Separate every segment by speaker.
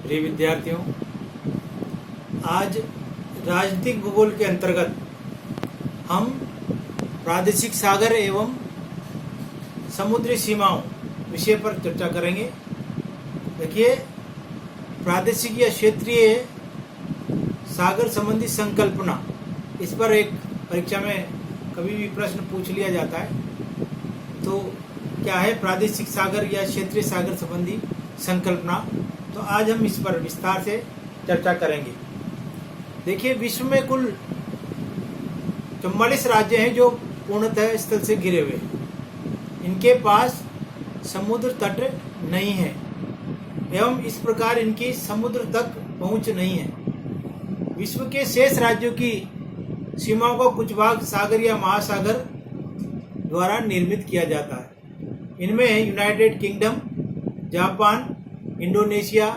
Speaker 1: प्रिय विद्यार्थियों, आज राजनीतिक भूगोल के अंतर्गत हम प्रादेशिक सागर एवं समुद्री सीमाओं विषय पर चर्चा करेंगे। देखिए, प्रादेशिक या क्षेत्रीय सागर संबंधी संकल्पना, इस पर एक परीक्षा में कभी भी प्रश्न पूछ लिया जाता है। तो क्या है प्रादेशिक सागर या क्षेत्रीय सागर संबंधी संकल्पना? तो आज हम इस पर विस्तार से चर्चा करेंगे। देखिए, विश्व में कुल 44 राज्य हैं जो पूर्णतः स्थल से घिरे हुए हैं। इनके पास समुद्र तट नहीं है एवं इस प्रकार इनकी समुद्र तक पहुंच नहीं है। विश्व के शेष राज्यों की सीमाओं का कुछ भाग सागर या महासागर द्वारा निर्मित किया जाता है। इनमें United kingdom, Japan, Indonesia,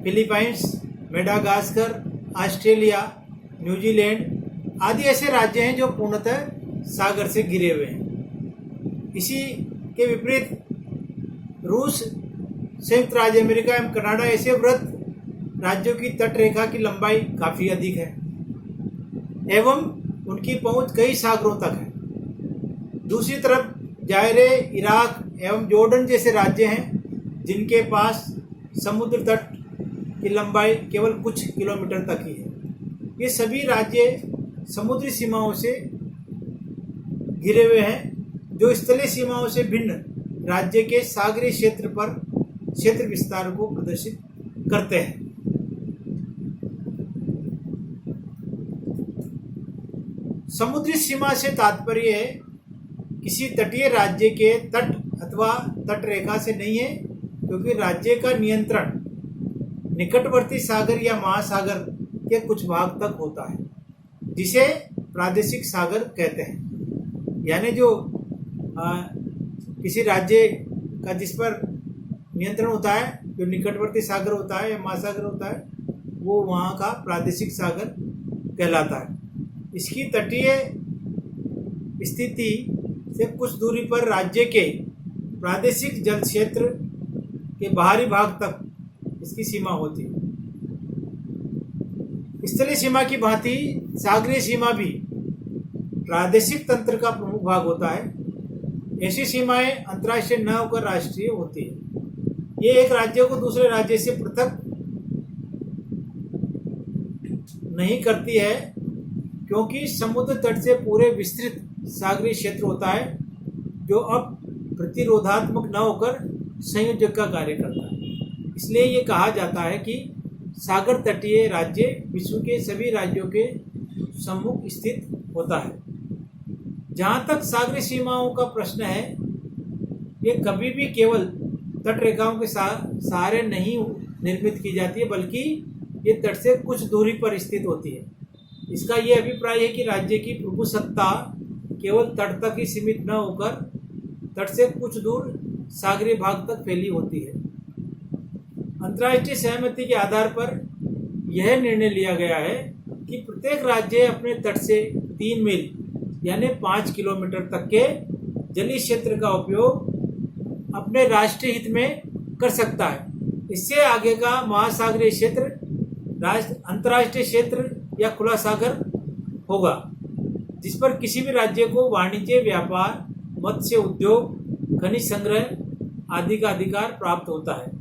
Speaker 1: Philippines, Madagascar, Australia, New Zealand आदि ऐसे राज्य हैं जो पूर्णतः सागर से घिरे हुए हैं। इसी के विपरीत रूस, संयुक्त राज्य अमेरिका एवं कनाडा ऐसे वृहद राज्यों की तट रेखा की लंबाई काफ़ी अधिक है एवं उनकी पहुंच कई सागरों तक है। दूसरी तरफ जायरे, इराक एवं जॉर्डन जैसे राज्य हैं जिनके पास समुद्र तट की लंबाई केवल कुछ किलोमीटर तक ही है। ये सभी राज्य समुद्री सीमाओं से घिरे हुए हैं जो स्थलीय सीमाओं से भिन्न राज्य के सागरीय क्षेत्र विस्तार को प्रदर्शित करते हैं। समुद्री सीमा से तात्पर्य है किसी तटीय राज्य के तट अथवा तट रेखा से नहीं है, क्योंकि राज्य का नियंत्रण निकटवर्ती सागर या महासागर के कुछ भाग तक होता है, जिसे प्रादेशिक सागर कहते हैं। यानी जो किसी राज्य का जिस पर नियंत्रण होता है, जो निकटवर्ती सागर होता है या महासागर होता है, वो वहाँ का प्रादेशिक सागर कहलाता है। इसकी तटीय स्थिति से कुछ दूरी पर राज्य के प्रादेशिक जल क्षेत्र के बाहरी भाग तक इसकी सीमा होती है। स्थलीय सीमा की भांति सागरीय सीमा भी प्रादेशिक तंत्र का प्रमुख भाग होता है। ऐसी सीमाएं अंतर्राष्ट्रीय न होकर राष्ट्रीय होती है। ये एक राज्य को दूसरे राज्य से पृथक नहीं करती है, क्योंकि समुद्र तट से पूरे विस्तृत सागरीय क्षेत्र होता है जो अब प्रतिरोधात्मक न होकर संयोजक का कार्य करता है। इसलिए ये कहा जाता है कि सागर तटीय राज्य विश्व के सभी राज्यों के सम्मुख स्थित होता है। जहाँ तक सागरीय सीमाओं का प्रश्न है, ये कभी भी केवल तट रेखाओं के सहारे नहीं निर्मित की जाती है, बल्कि ये तट से कुछ दूरी पर स्थित होती है। इसका ये अभिप्राय है कि राज्य की प्रभुसत्ता केवल तट तक ही सीमित न होकर तट से कुछ दूर सागरीय भाग तक फैली होती है। अंतर्राष्ट्रीय सहमति के आधार पर यह निर्णय लिया गया है कि प्रत्येक राज्य अपने तट से 3 मील यानी 5 किलोमीटर तक के जलीय क्षेत्र का उपयोग अपने राष्ट्रीय हित में कर सकता है। इससे आगे का महासागरीय क्षेत्र अंतर्राष्ट्रीय क्षेत्र या खुला सागर होगा, जिस पर किसी भी राज्य को वाणिज्य, व्यापार, मत्स्य उद्योग, खनिज संग्रह आदि का अधिकार प्राप्त होता है।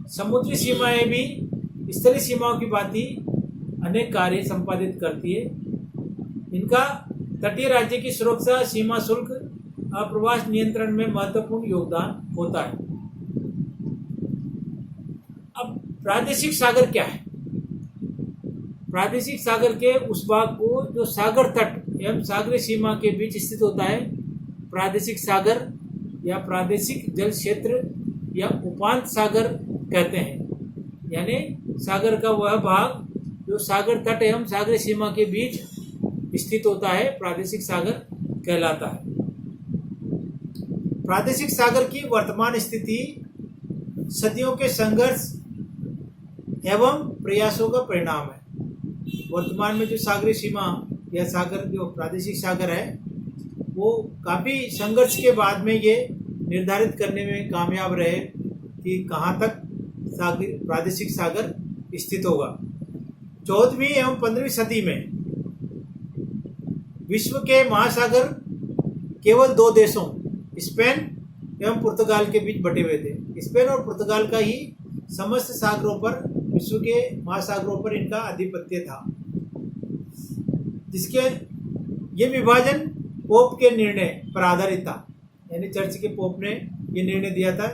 Speaker 1: समुद्री सीमाएं भी स्थलीय सीमाओं की भांति अनेक कार्य संपादित करती है। इनका तटीय राज्य की सुरक्षा, सीमा शुल्क, अप्रवास नियंत्रण में महत्वपूर्ण योगदान होता है। अब प्रादेशिक सागर क्या है? प्रादेशिक सागर के उस भाग को जो सागर तट एवं सागरीय सीमा के बीच स्थित होता है, प्रादेशिक सागर या प्रादेशिक जल क्षेत्र या उपांत सागर कहते हैं। यानी सागर का वह भाग जो सागर तट एवं सागरीय सीमा के बीच स्थित होता है, प्रादेशिक सागर कहलाता है। प्रादेशिक सागर की वर्तमान स्थिति सदियों के संघर्ष एवं प्रयासों का परिणाम है। वर्तमान में जो सागरीय सीमा या सागर जो प्रादेशिक सागर है, वो काफ़ी संघर्ष के बाद में ये निर्धारित करने में कामयाब रहे कि कहाँ तक प्रादेशिक सागर स्थित होगा। 14वीं एवं 15वीं सदी में विश्व के महासागर केवल दो देशों स्पेन एवं पुर्तगाल के बीच बटे हुए थे। स्पेन और पुर्तगाल का ही समस्त सागरों पर, विश्व के महासागरों पर इनका आधिपत्य था, जिसके ये विभाजन पोप के निर्णय पर आधारित था। यानी चर्च के पोप ने ये निर्णय दिया था,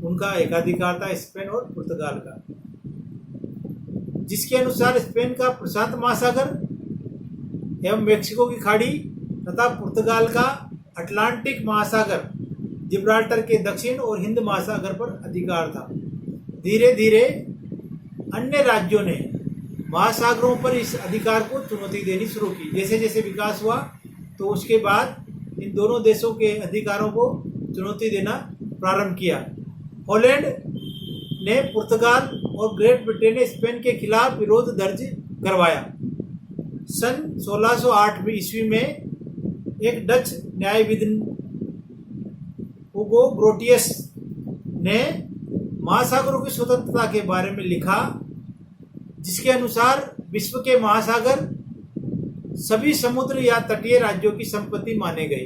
Speaker 1: उनका एकाधिकार था स्पेन और पुर्तगाल का, जिसके अनुसार स्पेन का प्रशांत महासागर एवं मेक्सिको की खाड़ी तथा पुर्तगाल का अटलांटिक महासागर, जिब्राल्टर के दक्षिण और हिंद महासागर पर अधिकार था। धीरे धीरे अन्य राज्यों ने महासागरों पर इस अधिकार को चुनौती देनी शुरू की। जैसे जैसे विकास हुआ तो उसके बाद इन दोनों देशों के अधिकारों को चुनौती देना प्रारंभ किया। हॉलैंड ने पुर्तगाल और ग्रेट ब्रिटेन ने स्पेन के खिलाफ विरोध दर्ज करवाया। सन 1608 ईस्वी में एक डच न्यायविद हुगो ग्रोटियस ने महासागरों की स्वतंत्रता के बारे में लिखा, जिसके अनुसार विश्व के महासागर सभी समुद्र या तटीय राज्यों की संपत्ति माने गए।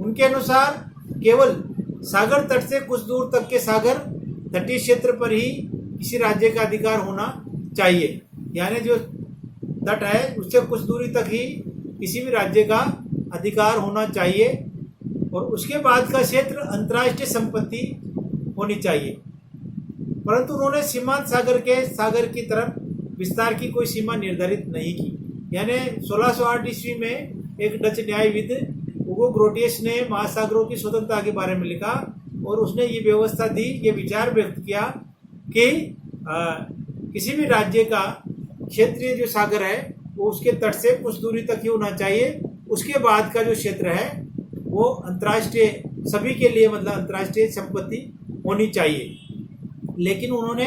Speaker 1: उनके अनुसार केवल सागर तट से कुछ दूर तक के सागर तटीय क्षेत्र पर ही किसी राज्य का अधिकार होना चाहिए। यानी जो तट है उससे कुछ दूरी तक ही किसी भी राज्य का अधिकार होना चाहिए और उसके बाद का क्षेत्र अंतर्राष्ट्रीय संपत्ति होनी चाहिए। परंतु उन्होंने सीमांत सागर की तरफ विस्तार की कोई सीमा निर्धारित नहीं की। यानी 1608 ईस्वी में एक डच न्यायविद हुगो ग्रोटियस ने महासागरों की स्वतंत्रता के बारे में लिखा और उसने ये व्यवस्था दी, ये विचार व्यक्त किया कि किसी भी राज्य का क्षेत्रीय जो सागर है वो उसके तट से कुछ दूरी तक ही होना चाहिए। उसके बाद का जो क्षेत्र है वो अंतर्राष्ट्रीय, सभी के लिए मतलब अंतर्राष्ट्रीय संपत्ति होनी चाहिए। लेकिन उन्होंने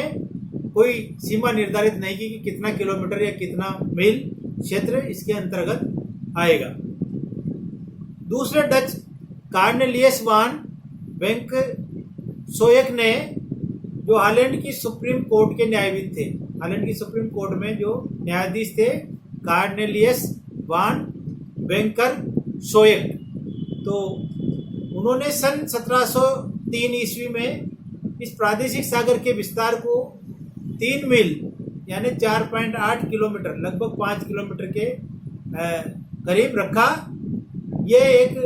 Speaker 1: कोई सीमा निर्धारित नहीं की कि कितना किलोमीटर या कितना मील क्षेत्र इसके अंतर्गत आएगा। दूसरे डच कार्नेलियस वान बैंक सोयक ने, जो हालैंड की सुप्रीम कोर्ट के न्यायविद थे, हालैंड की सुप्रीम कोर्ट में जो न्यायाधीश थे कार्नेलियस वान बैंकर सोयक, तो उन्होंने सन 1703 ईस्वी में इस प्रादेशिक सागर के विस्तार को 3 मील यानी 4.8 किलोमीटर, लगभग 5 किलोमीटर के करीब रखा। ये एक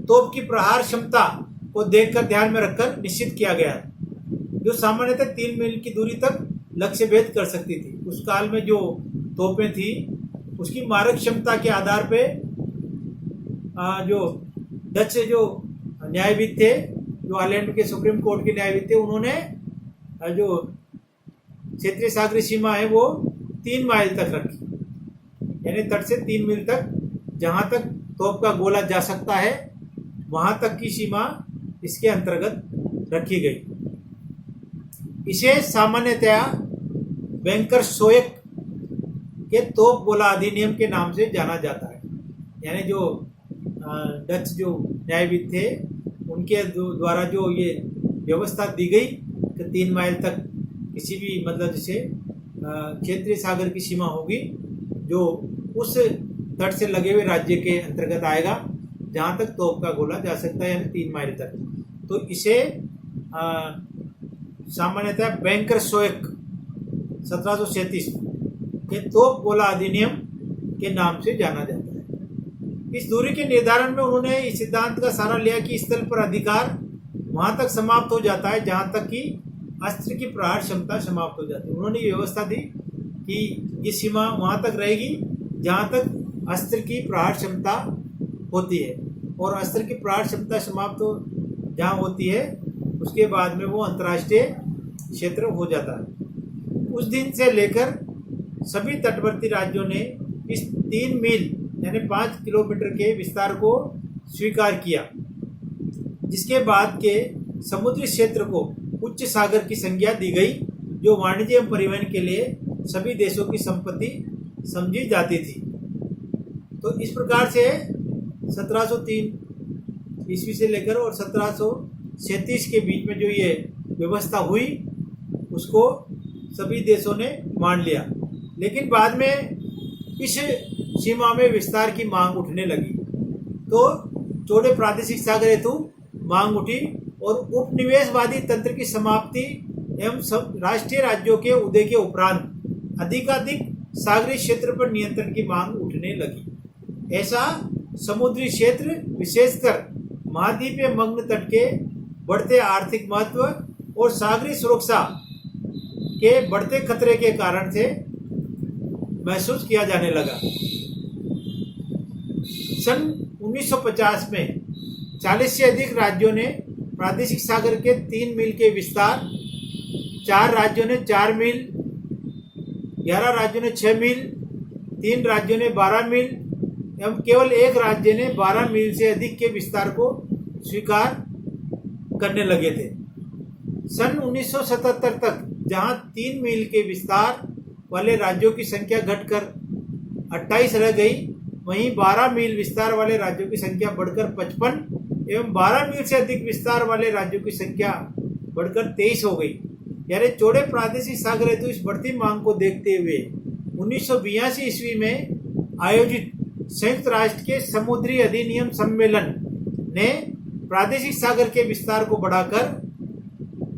Speaker 1: तोप की प्रहार क्षमता को देखकर, ध्यान में रखकर निश्चित किया गया, जो सामान्यतः 3 मील की दूरी तक लक्ष्य भेद कर सकती थी। उस काल में जो तोपें थी उसकी मारक क्षमता के आधार पे जो डच जो न्यायविद थे, जो हालैंड के सुप्रीम कोर्ट के न्यायविद थे, उन्होंने जो क्षेत्रीय सागरीय सीमा है वो 3 माइल तक रखी। यानी तट से 3 मील तक, जहां तक तोप का गोला जा सकता है वहां तक की सीमा इसके अंतर्गत रखी गई। इसे सामान्यतया बैंकर सोयक के तोप गोला अधिनियम के नाम से जाना जाता है। यानी जो डच जो न्यायविद थे उनके द्वारा जो ये व्यवस्था दी गई कि 3 माइल तक किसी भी मतलब जैसे क्षेत्रीय सागर की सीमा होगी जो उस तट से लगे हुए राज्य के अंतर्गत आएगा जहाँ तक तोप का गोला जा सकता है, यानी 3 माइल तक। तो इसे सामान्यतः बैंकर सोयक 1737 के तोप गोला अधिनियम के नाम से जाना जाता है। इस दूरी के निर्धारण में उन्होंने इस सिद्धांत का सहारा लिया कि स्थल पर अधिकार वहां तक समाप्त हो जाता है जहां तक कि अस्त्र की प्रहार क्षमता समाप्त हो जाती है। उन्होंने ये व्यवस्था दी कि ये सीमा वहां तक रहेगी जहां तक अस्त्र की प्रहार क्षमता होती है, और अस्त्र की प्रहार क्षमता समाप्त जहाँ होती है उसके बाद में वो अंतर्राष्ट्रीय क्षेत्र हो जाता है। उस दिन से लेकर सभी तटवर्ती राज्यों ने इस 3 मील यानी 5 किलोमीटर के विस्तार को स्वीकार किया, जिसके बाद के समुद्री क्षेत्र को उच्च सागर की संज्ञा दी गई, जो वाणिज्य एवं परिवहन के लिए सभी देशों की संपत्ति समझी जाती थी। तो इस प्रकार से 1703 ईस्वी से लेकर और 1737 के बीच में जो ये व्यवस्था हुई उसको सभी देशों ने मान लिया। लेकिन बाद में इस सीमा में विस्तार की मांग उठने लगी, तो चौड़े प्रादेशिक सागर हेतु मांग उठी और उपनिवेशवादी तंत्र की समाप्ति एवं राष्ट्रीय राज्यों के उदय के उपरांत अधिकाधिक सागरीय क्षेत्र पर नियंत्रण की मांग उठने लगी। ऐसा समुद्री क्षेत्र, विशेषकर महाद्वीपीय मग्न तट के बढ़ते आर्थिक महत्व और सागरीय सुरक्षा के बढ़ते खतरे के कारण से महसूस किया जाने लगा। सन 1950 में 40 से अधिक राज्यों ने प्रादेशिक सागर के 3 मील के विस्तार, 4 राज्यों ने 4 मील, 11 राज्यों ने 6 मील, 3 राज्यों ने 12 मील एवं केवल एक राज्य ने 12 मील से अधिक के विस्तार को स्वीकार करने लगे थे। सन 1977 तक जहां 3 मील के विस्तार वाले राज्यों की संख्या घटकर 28 रह गई, वहीं 12 मील विस्तार वाले राज्यों की संख्या बढ़कर 55 एवं 12 मील से अधिक विस्तार वाले राज्यों की संख्या बढ़कर 23 हो गई। यानी चौड़े प्रादेशिक सागर हेतु इस बढ़ती मांग को देखते हुए 1982 ईस्वी में आयोजित संयुक्त राष्ट्र के समुद्री अधिनियम सम्मेलन ने प्रादेशिक सागर के विस्तार को बढ़ाकर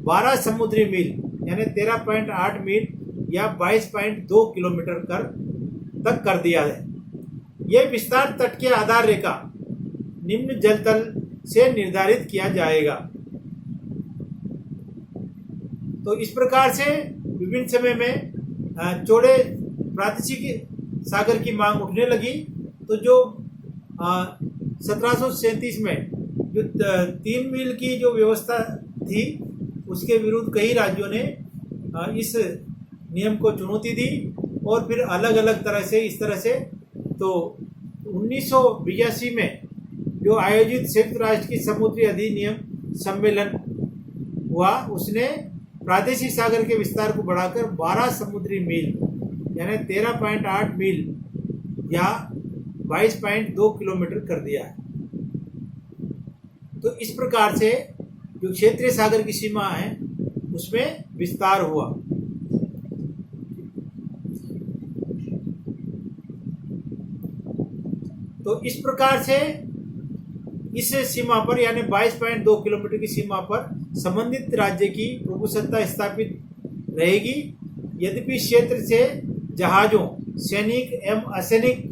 Speaker 1: 12 समुद्री मील यानी 13.8 मील या 22.2 किलोमीटर तक कर दिया है। यह विस्तार तट के आधार रेखा निम्न जलतल से निर्धारित किया जाएगा। तो इस प्रकार से विभिन्न समय में चौड़े प्रादेशिक सागर की मांग उठने लगी। तो जो 1737 में जो 3 मील की जो व्यवस्था थी, उसके विरुद्ध कई राज्यों ने इस नियम को चुनौती दी और फिर अलग अलग तरह से इस तरह से तो 1982 में जो आयोजित संयुक्त राष्ट्र की समुद्री अधिनियम सम्मेलन हुआ, उसने प्रादेशिक सागर के विस्तार को बढ़ाकर 12 समुद्री मील यानी 13.8 मील या 22.2 किलोमीटर कर दिया है। तो इस प्रकार से जो क्षेत्रीय सागर की सीमा है उसमें विस्तार हुआ। तो इस प्रकार से इस सीमा पर यानी 22.2 किलोमीटर की सीमा पर संबंधित राज्य की प्रभुसत्ता स्थापित रहेगी। यद्यपि क्षेत्र से जहाजों, सैनिक एवं असैनिक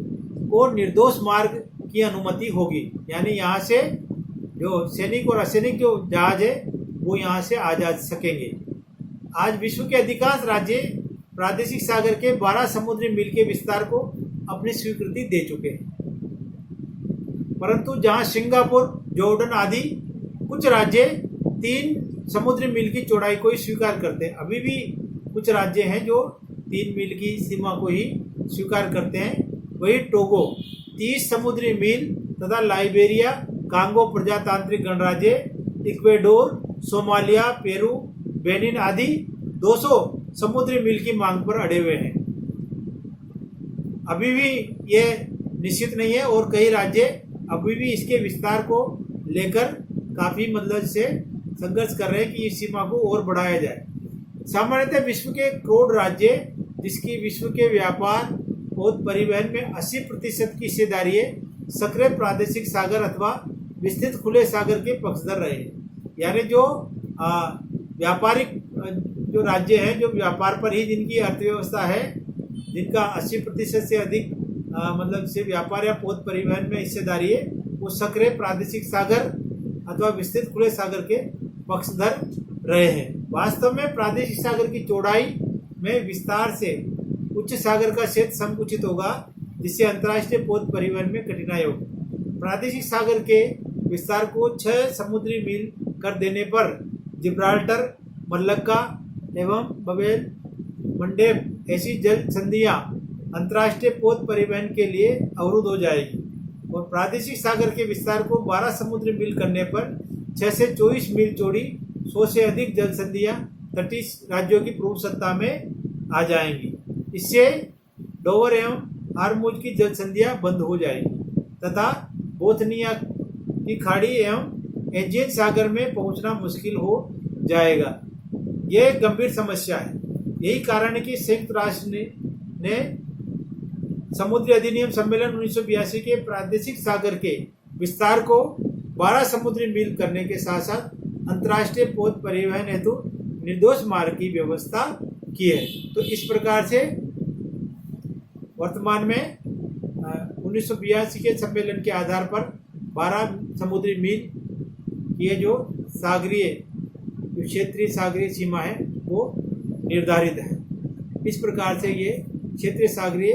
Speaker 1: को निर्दोष मार्ग की अनुमति होगी। यानी यहाँ से जो सैनिक और असैनिक जो जहाज है वो यहाँ से आ जा सकेंगे। आज विश्व के अधिकांश राज्य प्रादेशिक सागर के 12 समुद्री मील के विस्तार को अपनी स्वीकृति दे चुके हैं, परंतु जहां सिंगापुर, जॉर्डन आदि कुछ राज्य 3 समुद्री मील की चौड़ाई को ही स्वीकार करते हैं। अभी भी कुछ राज्य हैं जो 3 मील की सीमा को ही स्वीकार करते हैं। वही टोगो 30 समुद्री मील तथा लाइबेरिया, कांगो प्रजातांत्रिक गणराज्य, इक्वेडोर, सोमालिया, पेरू, बेनिन आदि 200 समुद्री मील की मांग पर अड़े हुए हैं। अभी भी ये निश्चित नहीं है और कई राज्य अभी भी इसके विस्तार को लेकर काफी मतलब से संघर्ष कर रहे हैं कि इस सीमा को और बढ़ाया जाए। सामान्यतः विश्व के करोड़ राज्य जिसकी विश्व के व्यापार और परिवहन में 80% की हिस्सेदारी है, सक्रिय प्रादेशिक सागर अथवा विस्तृत खुले सागर के पक्षधर रहे। यानी जो व्यापारिक जो राज्य हैं, जो व्यापार पर ही जिनकी अर्थव्यवस्था है, जिनका 80% से अधिक मतलब से व्यापार या पोत परिवहन में हिस्सेदारी है, वो सक्रिय प्रादेशिक सागर अथवा विस्तृत खुले सागर के पक्षधर रहे हैं। वास्तव में प्रादेशिक सागर की चौड़ाई में विस्तार से उच्च सागर का क्षेत्र संकुचित होगा, जिससे अंतर्राष्ट्रीय पोत परिवहन में कठिनाई होगी। प्रादेशिक सागर के विस्तार को 6 समुद्री मील कर देने पर जिब्राल्टर, मलक्का एवं बबेल मंडेब ऐसी जल संधियां अंतर्राष्ट्रीय पोत परिवहन के लिए अवरुद्ध हो जाएगी और प्रादेशिक सागर के विस्तार को 12 समुद्री मील करने पर 6 से 24 मील चौड़ी 100 से अधिक जल संधियां तटीय राज्यों की प्रभुसत्ता में आ जाएंगी। इससे डोवर एवं हारमुज की जल संधियां बंद हो जाएगी तथा बोथनिया की खाड़ी एवं एजियन सागर में पहुंचना मुश्किल हो जाएगा। यह एक गंभीर समस्या है। यही कारण है कि संयुक्त राष्ट्र ने समुद्री अधिनियम सम्मेलन 1982 के प्रादेशिक सागर के विस्तार को 12 समुद्री मील करने के साथ साथ अंतर्राष्ट्रीय पोत परिवहन हेतु निर्दोष मार्ग की व्यवस्था की है। तो इस प्रकार से वर्तमान में 1982 के सम्मेलन के आधार पर 12 समुद्री मील की जो सागरीय जो क्षेत्रीय सागरीय सीमा है वो निर्धारित है। इस प्रकार से ये क्षेत्रीय सागरीय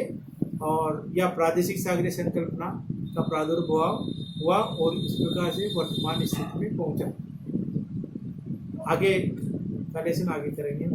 Speaker 1: और या प्रादेशिक सागरीय संकल्पना का प्रादुर्भाव हुआ और इस प्रकार से वर्तमान स्थिति में पहुंचा। आगे का लेसन आगे करेंगे।